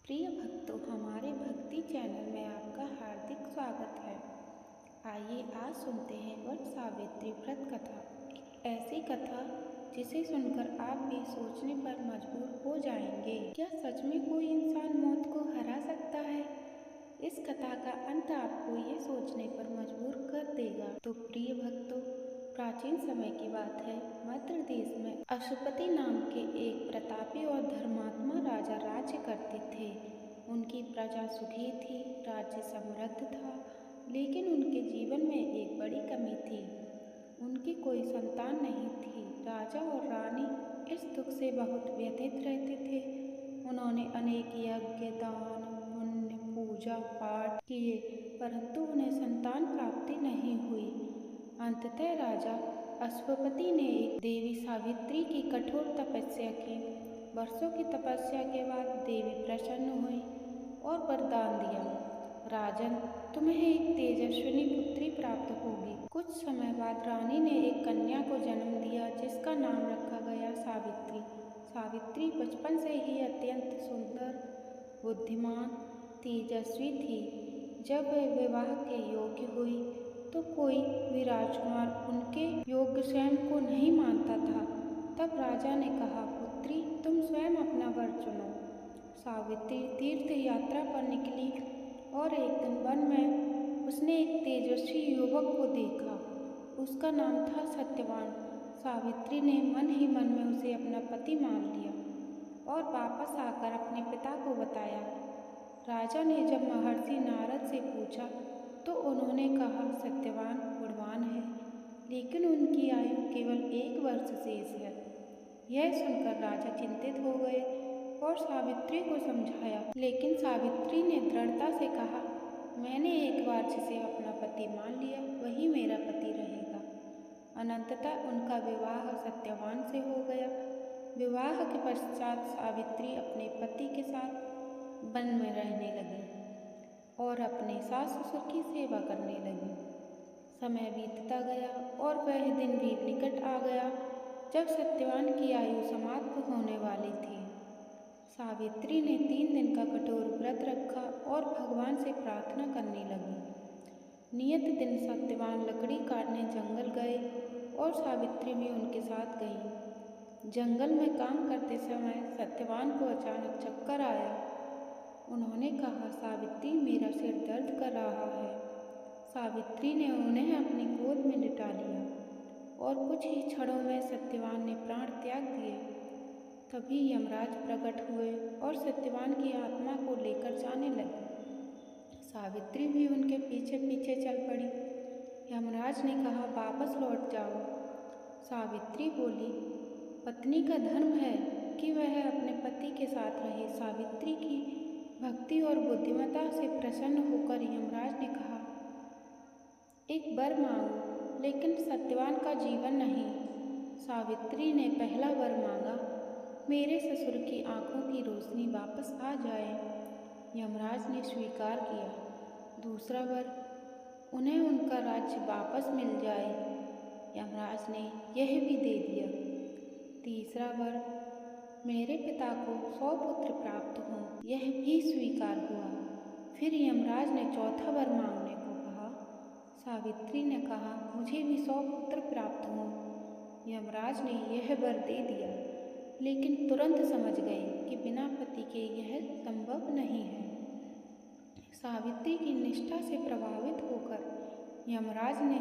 प्रिय भक्तों, हमारे भक्ति चैनल में आपका हार्दिक स्वागत है। आइए आज सुनते हैं वट सावित्री व्रत कथा। एक ऐसी कथा जिसे सुनकर आप भी सोचने पर मजबूर हो जाएंगे। क्या सच में कोई इंसान मौत को हरा सकता है? इस कथा का अंत आपको ये सोचने पर मजबूर कर देगा। तो प्रिय भक्तों, प्राचीन समय की बात है। मद्र देश में अशुपति नाम के एक प्रतापी और धर्मात्मा राजा राज्य करते थे। उनकी प्रजा सुखी थी, राज्य समृद्ध था, लेकिन उनके जीवन में एक बड़ी कमी थी। उनकी कोई संतान नहीं थी। राजा और रानी इस दुख से बहुत व्यथित रहते थे। उन्होंने अनेक यज्ञ, दान, पुण्य, पूजा पाठ किए, परंतु उन्हें संतान प्राप्ति नहीं हुई। अंततः राजा अश्वपति ने एक देवी सावित्री की कठोर तपस्या की। वर्षों की तपस्या के बाद देवी प्रसन्न हुई और वरदान दिया, राजन, तुम्हें एक तेजस्विनी पुत्री प्राप्त होगी। कुछ समय बाद रानी ने एक कन्या को जन्म दिया, जिसका नाम रखा गया सावित्री। सावित्री बचपन से ही अत्यंत सुंदर, बुद्धिमान, तेजस्वी थी। जब वह विवाह के योग्य हुई तो कोई भी राजकुमार उनके योग्य स्वयं को नहीं मानता था। तब राजा ने कहा, पुत्री, तुम स्वयं अपना वर चुनो। सावित्री तीर्थ यात्रा पर निकली और एक दिन वन में उसने एक तेजस्वी युवक को देखा। उसका नाम था सत्यवान। सावित्री ने मन ही मन में उसे अपना पति मान लिया और वापस आकर अपने पिता को बताया। राजा ने जब महर्षि नारद से पूछा तो उन्होंने कहा, सत्यवान गुणवान है, लेकिन उनकी आयु केवल 1 वर्ष शेष है। यह सुनकर राजा चिंतित हो गए और सावित्री को समझाया, लेकिन सावित्री ने दृढ़ता से कहा, मैंने एक बार जिसे अपना पति मान लिया वही मेरा पति रहेगा। अनंततः उनका विवाह सत्यवान से हो गया। विवाह के पश्चात सावित्री अपने पति के साथ वन में रहने लगी और अपने सास ससुर की सेवा करने लगी। समय बीतता गया और वह दिन भी निकट आ गया जब सत्यवान की आयु समाप्त होने वाली थी। सावित्री ने 3 दिन का कठोर व्रत रखा और भगवान से प्रार्थना करने लगी। नियत दिन सत्यवान लकड़ी काटने जंगल गए और सावित्री भी उनके साथ गई। जंगल में काम करते समय सत्यवान को अचानक चक्कर आया। उन्होंने कहा, सावित्री, मेरा सिर दर्द कर रहा है। सावित्री ने उन्हें अपनी गोद में लिटा लिया और कुछ ही क्षणों में सत्यवान ने प्राण त्याग दिए। तभी यमराज प्रकट हुए और सत्यवान की आत्मा को लेकर जाने लगे। सावित्री भी उनके पीछे पीछे चल पड़ी। यमराज ने कहा, वापस लौट जाओ। सावित्री बोली, पत्नी का धर्म है कि वह अपने पति के साथ रहे। सावित्री की भक्ति और बुद्धिमत्ता से प्रसन्न होकर यमराज ने कहा, एक वर मांगो, लेकिन सत्यवान का जीवन नहीं। सावित्री ने पहला वर मांगा, मेरे ससुर की आंखों की रोशनी वापस आ जाए। यमराज ने स्वीकार किया। दूसरा वर, उन्हें उनका राज्य वापस मिल जाए। यमराज ने यह भी दे दिया। तीसरा वर, मेरे पिता को 100 पुत्र प्राप्त हों। यह भी स्वीकार हुआ। फिर यमराज ने चौथा वर मांगने को कहा। सावित्री ने कहा, मुझे भी 100 पुत्र प्राप्त हों। यमराज ने यह वर दे दिया, लेकिन तुरंत समझ गए कि बिना पति के यह संभव नहीं है। सावित्री की निष्ठा से प्रभावित होकर यमराज ने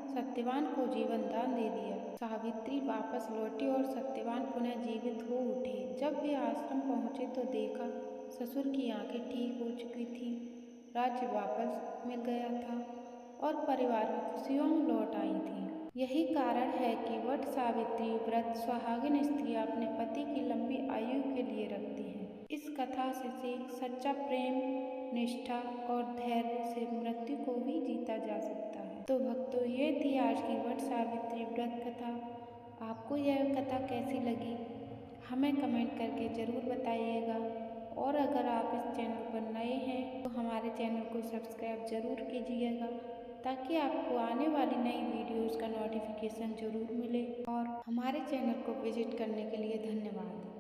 सत्यवान को जीवन दान दे दिया। सावित्री वापस लौटी और सत्यवान पुनः जीवित हो उठे। जब वे आश्रम पहुँचे तो देखा ससुर की आंखें ठीक हो चुकी थीं, राज्य वापस मिल गया था और परिवार में खुशियाँ लौट आई थीं। यही कारण है कि वट सावित्री व्रत सुहागिन स्त्रियाँ अपने पति की लंबी आयु के लिए रखती हैं। इस कथा से सीख, सच्चा प्रेम, निष्ठा और धैर्य से मृत्यु को भी जीता जा सकता है। तो भक्तों, ये थी आज की वट सावित्री व्रत कथा। आपको यह कथा कैसी लगी हमें कमेंट करके ज़रूर बताइएगा। और अगर आप इस चैनल पर नए हैं तो हमारे चैनल को सब्सक्राइब ज़रूर कीजिएगा, ताकि आपको आने वाली नई वीडियोज़ का नोटिफिकेशन ज़रूर मिले। और हमारे चैनल को विजिट करने के लिए धन्यवाद।